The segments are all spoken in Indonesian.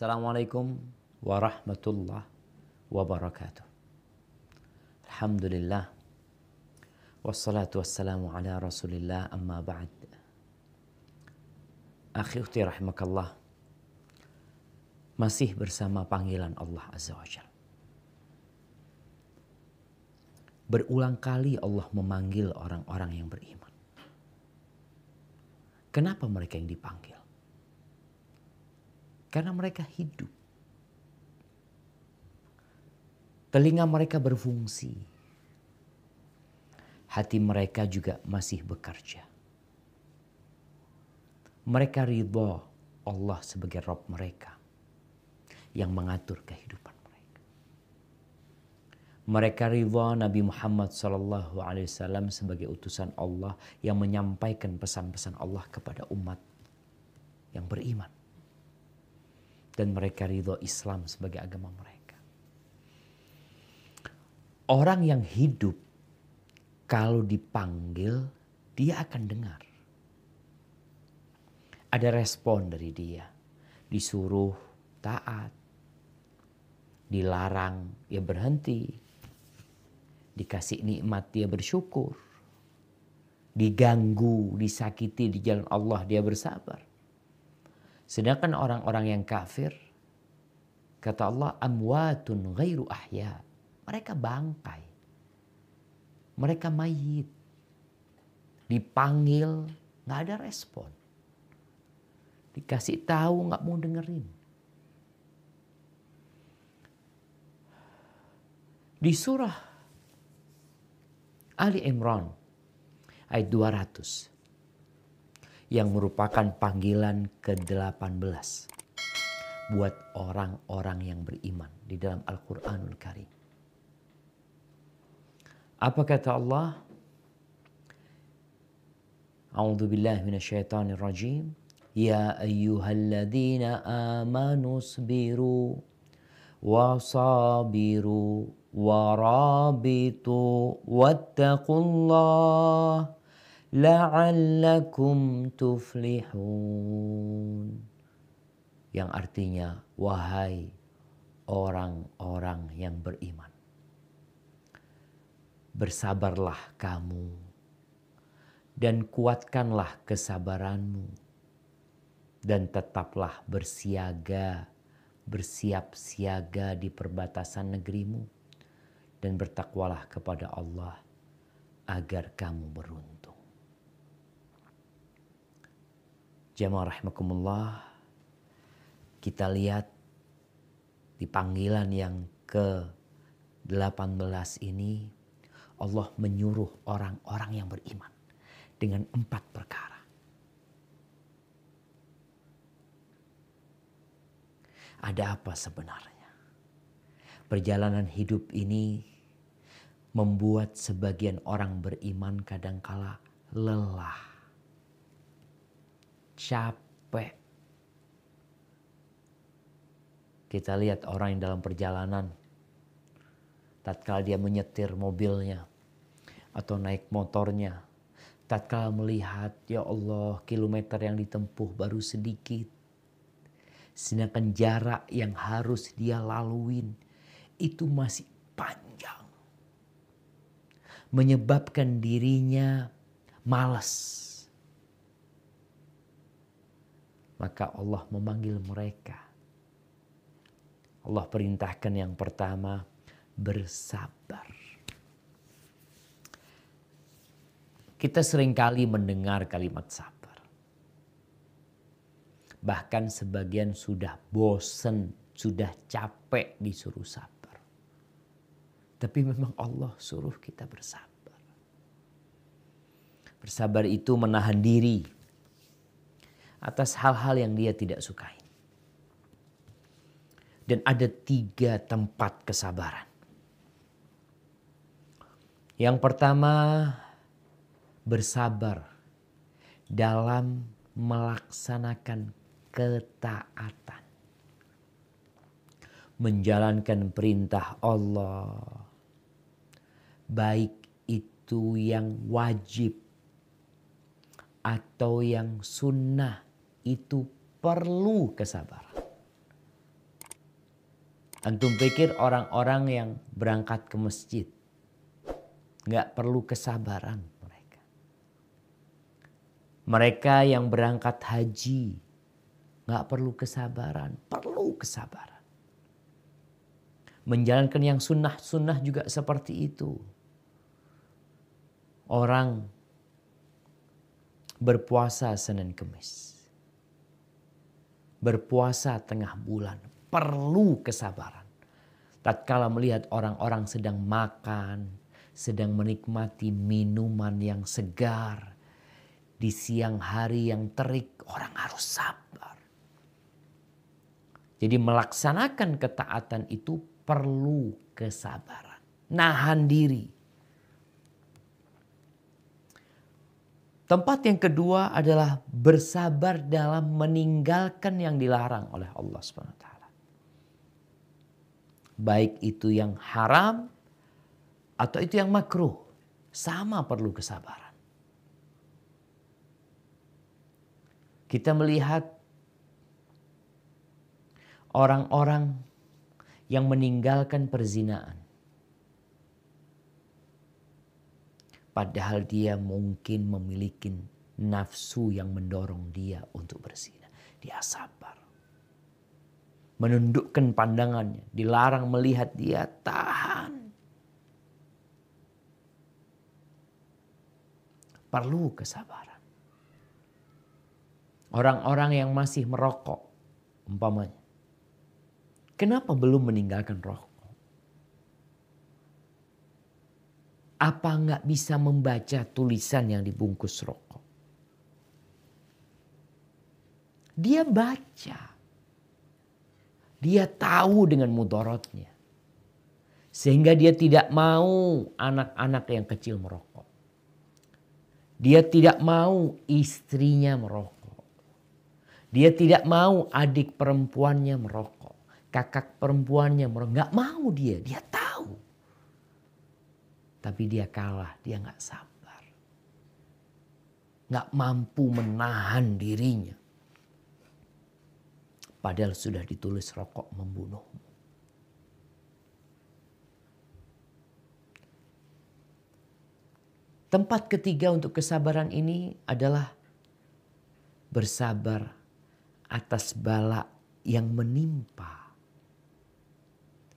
Assalamualaikum warahmatullahi wabarakatuh. Alhamdulillah. Wassalatu wassalamu ala rasulillah amma ba'd. Akhi ukhti rahimakallah. Masih bersama panggilan Allah Azza wa Jalla. Berulang kali Allah memanggil orang-orang yang beriman. Kenapa mereka yang dipanggil? Karena mereka hidup. Telinga mereka berfungsi. Hati mereka juga masih bekerja. Mereka ridha Allah sebagai Rabb mereka yang mengatur kehidupan mereka. Mereka ridha Nabi Muhammad SAW sebagai utusan Allah yang menyampaikan pesan-pesan Allah kepada umat yang beriman. Dan mereka ridha Islam sebagai agama mereka. Orang yang hidup kalau dipanggil dia akan dengar. Ada respon dari dia. Disuruh taat. Dilarang dia berhenti. Dikasih nikmat dia bersyukur. Diganggu, disakiti di jalan Allah dia bersabar. Sedangkan orang-orang yang kafir, kata Allah, amwatun ghairu ahya. Mereka bangkai. Mereka mayit. Dipanggil, gak ada respon. Dikasih tahu gak mau dengerin. Di surah Ali Imran ayat 200. Yang merupakan panggilan ke-18 buat orang-orang yang beriman di dalam Al-Quranul Karim. Apa kata Allah? A'udzubillahi minasyaitonirrajim. Ya ayyuhalladzina amanu sabiru wasabiru warabitu wattaqullah la'allakum tuflihun. Yang artinya, wahai orang-orang yang beriman. Bersabarlah kamu dan kuatkanlah kesabaranmu. Dan tetaplah bersiaga, bersiap siaga di perbatasan negerimu. Dan bertakwalah kepada Allah agar kamu beruntung. Jamaah rahimakumullah, kita lihat di panggilan yang ke-18 ini Allah menyuruh orang-orang yang beriman dengan 4 perkara. Ada apa sebenarnya? Perjalanan hidup ini membuat sebagian orang beriman kadangkala lelah. Capek. Kita lihat orang yang dalam perjalanan, tatkala dia menyetir mobilnya atau naik motornya, tatkala melihat, ya Allah, kilometer yang ditempuh baru sedikit. Sedangkan jarak yang harus dia laluin itu masih panjang. Menyebabkan dirinya malas. Maka Allah memanggil mereka. Allah perintahkan yang pertama, bersabar. Kita seringkali mendengar kalimat sabar. Bahkan sebagian sudah bosen, sudah capek disuruh sabar. Tapi memang Allah suruh kita bersabar. Bersabar itu menahan diri atas hal-hal yang dia tidak sukai. Dan ada 3 tempat kesabaran. Yang pertama, bersabar dalam melaksanakan ketaatan. Menjalankan perintah Allah. Baik itu yang wajib atau yang sunnah, itu perlu kesabaran. Antum pikir orang-orang yang berangkat ke masjid nggak perlu kesabaran mereka. Mereka yang berangkat haji nggak perlu kesabaran, perlu kesabaran. Menjalankan yang sunnah-sunnah juga seperti itu. Orang berpuasa Senin Kemis, berpuasa tengah bulan, perlu kesabaran. Tatkala melihat orang-orang sedang makan, sedang menikmati minuman yang segar di siang hari yang terik, orang harus sabar. Jadi melaksanakan ketaatan itu perlu kesabaran, nahan diri. Tempat yang kedua adalah bersabar dalam meninggalkan yang dilarang oleh Allah SWT. Baik itu yang haram atau itu yang makruh, sama perlu kesabaran. Kita melihat orang-orang yang meninggalkan perzinaan. Padahal dia mungkin memiliki nafsu yang mendorong dia untuk berzina. Dia sabar. Menundukkan pandangannya. Dilarang melihat, dia tahan. Perlu kesabaran. Orang-orang yang masih merokok, umpamanya. Kenapa belum meninggalkan rokok? Apa nggak bisa membaca tulisan yang dibungkus rokok? Dia baca. Dia tahu dengan mudaratnya. Sehingga dia tidak mau anak-anak yang kecil merokok. Dia tidak mau istrinya merokok. Dia tidak mau adik perempuannya merokok. Kakak perempuannya merokok. Nggak mau dia. Dia tahu. Tapi dia kalah, dia nggak sabar. Nggak mampu menahan dirinya. Padahal sudah ditulis rokok membunuhmu. Tempat ketiga untuk kesabaran ini adalah bersabar atas bala yang menimpa.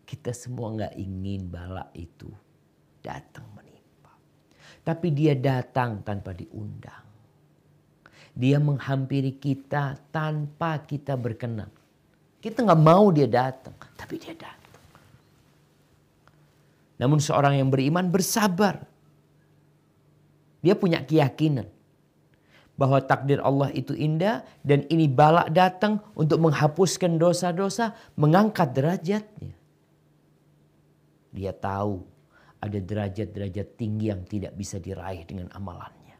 Kita semua nggak ingin bala itu datang menimpa. Tapi dia datang tanpa diundang. Dia menghampiri kita tanpa kita berkenan. Kita nggak mau dia datang, tapi dia datang. Namun seorang yang beriman bersabar. Dia punya keyakinan bahwa takdir Allah itu indah dan ini bala datang untuk menghapuskan dosa-dosa, mengangkat derajatnya. Dia tahu ada derajat-derajat tinggi yang tidak bisa diraih dengan amalannya.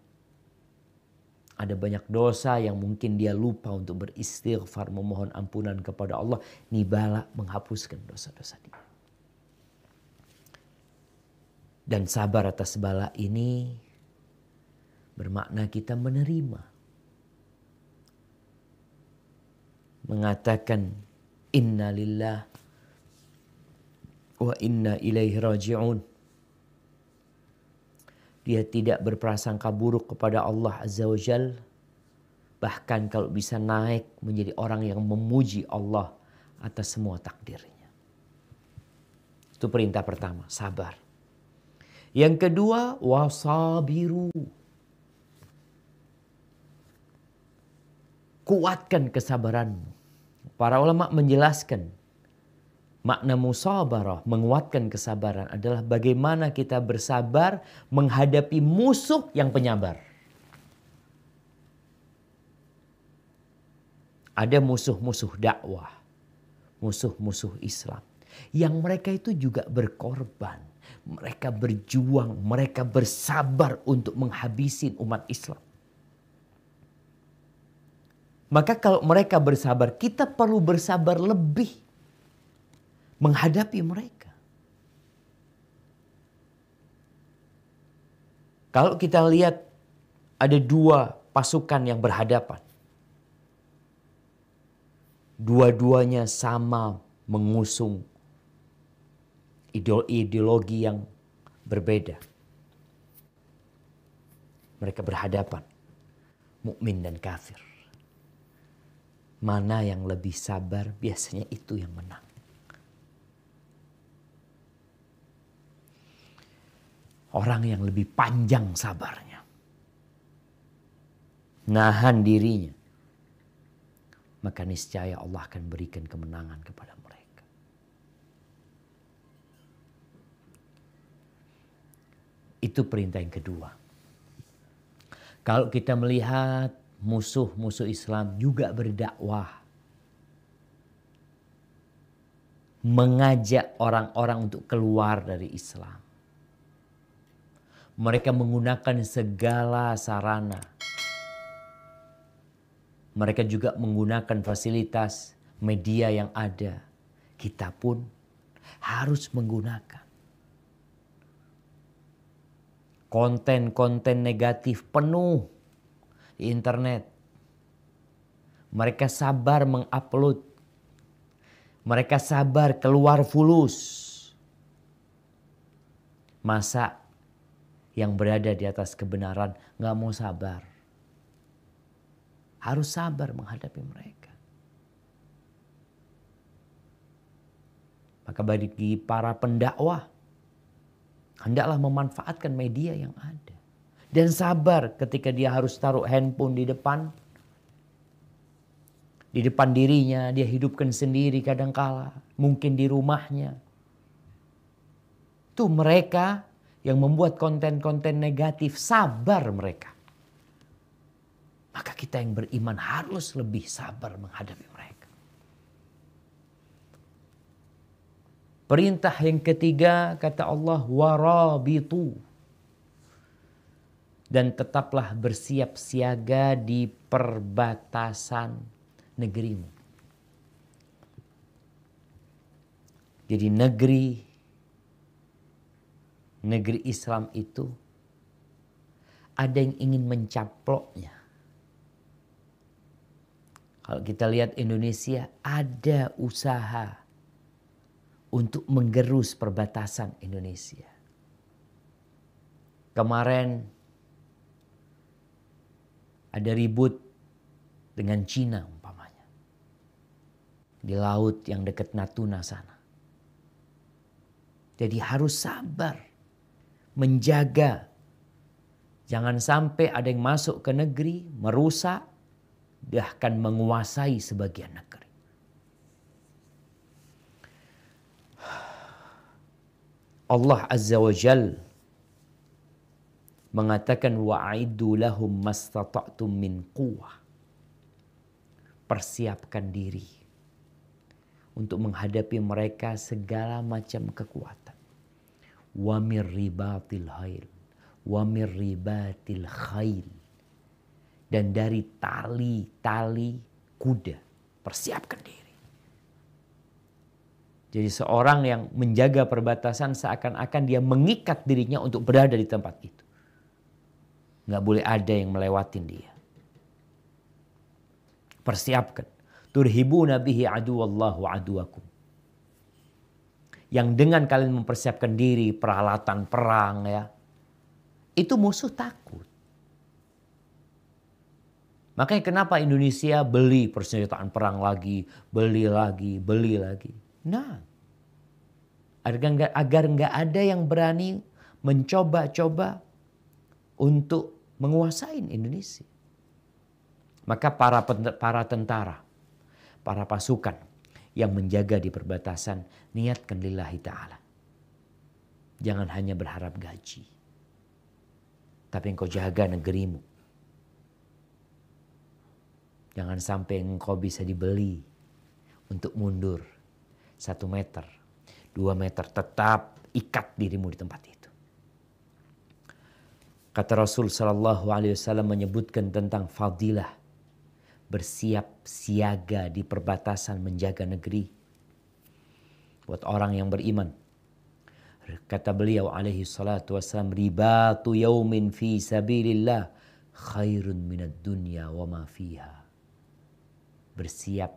Ada banyak dosa yang mungkin dia lupa untuk beristighfar, memohon ampunan kepada Allah. Ini bala menghapuskan dosa-dosa dia. Dan sabar atas bala ini bermakna kita menerima. Mengatakan inna lillah wa inna ilaihi raji'un. Dia tidak berprasangka buruk kepada Allah Azza wa Jal. Bahkan kalau bisa naik menjadi orang yang memuji Allah atas semua takdirnya. Itu perintah pertama, sabar. Yang kedua, wasabiru. Kuatkan kesabaranmu. Para ulama menjelaskan makna musabarah, menguatkan kesabaran adalah bagaimana kita bersabar menghadapi musuh yang penyabar. Ada musuh-musuh dakwah, musuh-musuh Islam. Yang mereka itu juga berkorban. Mereka berjuang, mereka bersabar untuk menghabisi umat Islam. Maka kalau mereka bersabar, kita perlu bersabar lebih menghadapi mereka. Kalau kita lihat ada dua pasukan yang berhadapan. Dua-duanya sama mengusung ideologi yang berbeda. Mereka berhadapan, mukmin dan kafir. Mana yang lebih sabar, biasanya itu yang menang. Orang yang lebih panjang sabarnya, nahan dirinya, maka niscaya Allah akan berikan kemenangan kepada mereka. Itu perintah yang kedua. Kalau kita melihat musuh-musuh Islam juga berdakwah, mengajak orang-orang untuk keluar dari Islam. Mereka menggunakan segala sarana. Mereka juga menggunakan fasilitas media yang ada. Kita pun harus menggunakan. Konten-konten negatif penuh di internet. Mereka sabar mengupload. Mereka sabar keluar fulus. Masa yang berada di atas kebenaran gak mau sabar? Harus sabar menghadapi mereka. Maka bagi para pendakwah, hendaklah memanfaatkan media yang ada. Dan sabar ketika dia harus taruh handphone di depan. Di depan dirinya, dia hidupkan sendiri kadangkala. Mungkin di rumahnya. Itu mereka yang membuat konten-konten negatif, sabar mereka. Maka kita yang beriman harus lebih sabar menghadapi mereka. Perintah yang ketiga, kata Allah, warabitu. Dan tetaplah bersiap siaga di perbatasan negerimu. Jadi negeri Islam itu ada yang ingin mencaploknya. Kalau kita lihat Indonesia, ada usaha untuk menggerus perbatasan Indonesia. Kemarin ada ribut dengan Cina umpamanya. Di laut yang dekat Natuna sana. Jadi harus sabar. Menjaga. Jangan sampai ada yang masuk ke negeri, merusak, bahkan menguasai sebagian negeri. Allah Azza wa Jal mengatakan wa'iddu lahum mastata'tum min quwwah. Persiapkan diri untuk menghadapi mereka segala macam kekuatan. Wa mir ribatil khail. Dan dari tali kuda. Persiapkan diri. Jadi seorang yang menjaga perbatasan seakan-akan dia mengikat dirinya untuk berada di tempat itu. Nggak boleh ada yang melewatin dia. Persiapkan. Turhibuna bihi aduwallahu wa aduwakum. Yang dengan kalian mempersiapkan diri, peralatan perang ya. Itu musuh takut. Makanya kenapa Indonesia beli persenjataan perang lagi, beli lagi. Nah, agar nggak ada yang berani mencoba-coba untuk menguasai Indonesia. Maka para tentara, para pasukan yang menjaga di perbatasan, niatkan lillahi ta'ala. Jangan hanya berharap gaji. Tapi engkau jaga negerimu. Jangan sampai engkau bisa dibeli untuk mundur 1 meter, 2 meter. Tetap ikat dirimu di tempat itu. Kata Rasul Sallallahu Alaihi Wasallam menyebutkan tentang fadilah bersiap siaga di perbatasan menjaga negeri buat orang yang beriman. Kata beliau alaihi salatu wassalam, ribatu yaumin fi sabilillah khairun minad dunya wa ma fiha. Bersiap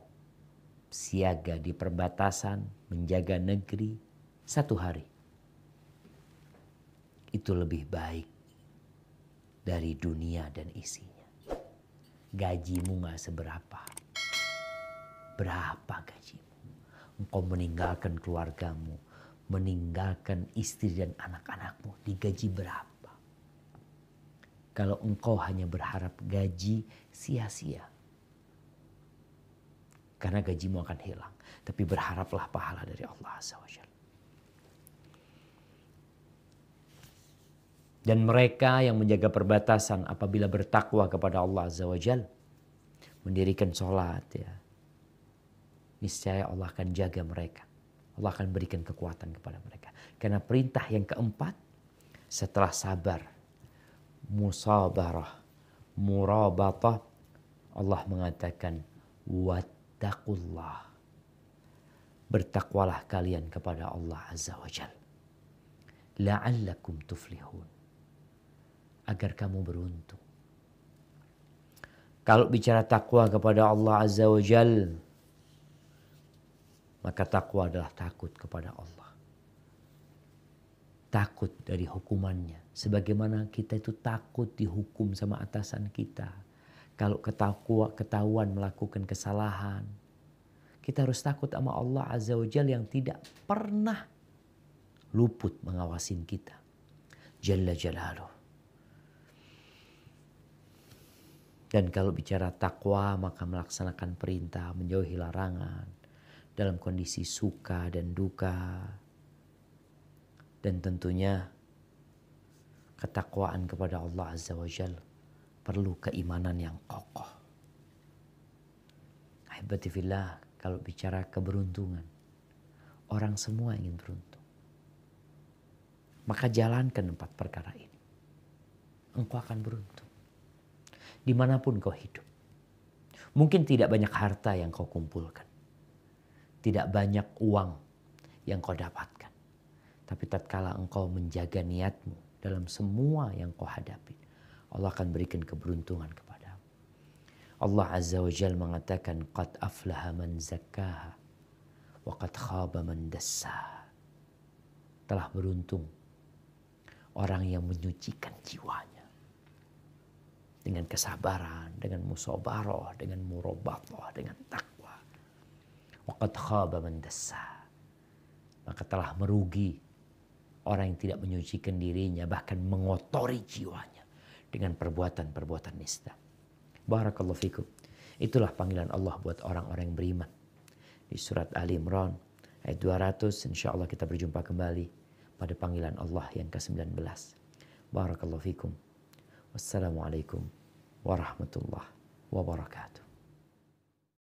siaga di perbatasan menjaga negeri 1 hari itu lebih baik dari dunia dan isinya. Gajimu gak seberapa. Berapa gajimu? Engkau meninggalkan keluargamu, meninggalkan istri dan anak-anakmu, digaji berapa? Kalau engkau hanya berharap gaji, sia-sia. Karena gajimu akan hilang. Tapi berharaplah pahala dari Allah Azza wa Jalla. Dan mereka yang menjaga perbatasan apabila bertakwa kepada Allah Azza wa Jalla, mendirikan sholat, ya, niscaya Allah akan jaga mereka. Allah akan berikan kekuatan kepada mereka. Karena perintah yang keempat, setelah sabar, musabarah, murabatah, Allah mengatakan wattaqullah. Bertakwalah kalian kepada Allah Azza wa Jalla. La'allakum tuflihun. Agar kamu beruntung. Kalau bicara takwa kepada Allah Azza wa Jalla, maka takwa adalah takut kepada Allah. Takut dari hukumannya. Sebagaimana kita itu takut dihukum sama atasan kita. Kalau ketahuan melakukan kesalahan, kita harus takut sama Allah Azza wa Jalla yang tidak pernah luput mengawasin kita. Jalla Jalaluh. Dan kalau bicara takwa, maka melaksanakan perintah, menjauhi larangan, dalam kondisi suka dan duka. Dan tentunya ketakwaan kepada Allah Azza wa Jalla perlu keimanan yang kokoh. Ahibati fillah, kalau bicara keberuntungan, orang semua ingin beruntung. Maka jalankan 4 perkara ini. Engkau akan beruntung. Dimanapun kau hidup. Mungkin tidak banyak harta yang kau kumpulkan. Tidak banyak uang yang kau dapatkan. Tapi tatkala engkau menjaga niatmu dalam semua yang kau hadapi, Allah akan berikan keberuntungan kepadamu. Allah Azza wa Jalla mengatakan, qad aflaha man zakkaha wa qad khaba man dassaha. Telah beruntung orang yang menyucikan jiwanya. Dengan kesabaran, dengan musabarah, dengan murabatah, dengan takwa. Waqad khaba man dassaha. Maka telah merugi orang yang tidak menyucikan dirinya, bahkan mengotori jiwanya dengan perbuatan-perbuatan nista. Barakallahu fikum. Itulah panggilan Allah buat orang-orang yang beriman. Di surat Ali Imran ayat 200, insya Allah kita berjumpa kembali pada panggilan Allah yang ke-19. Barakallahu fikum. Wassalamualaikum warahmatullahi wabarakatuh.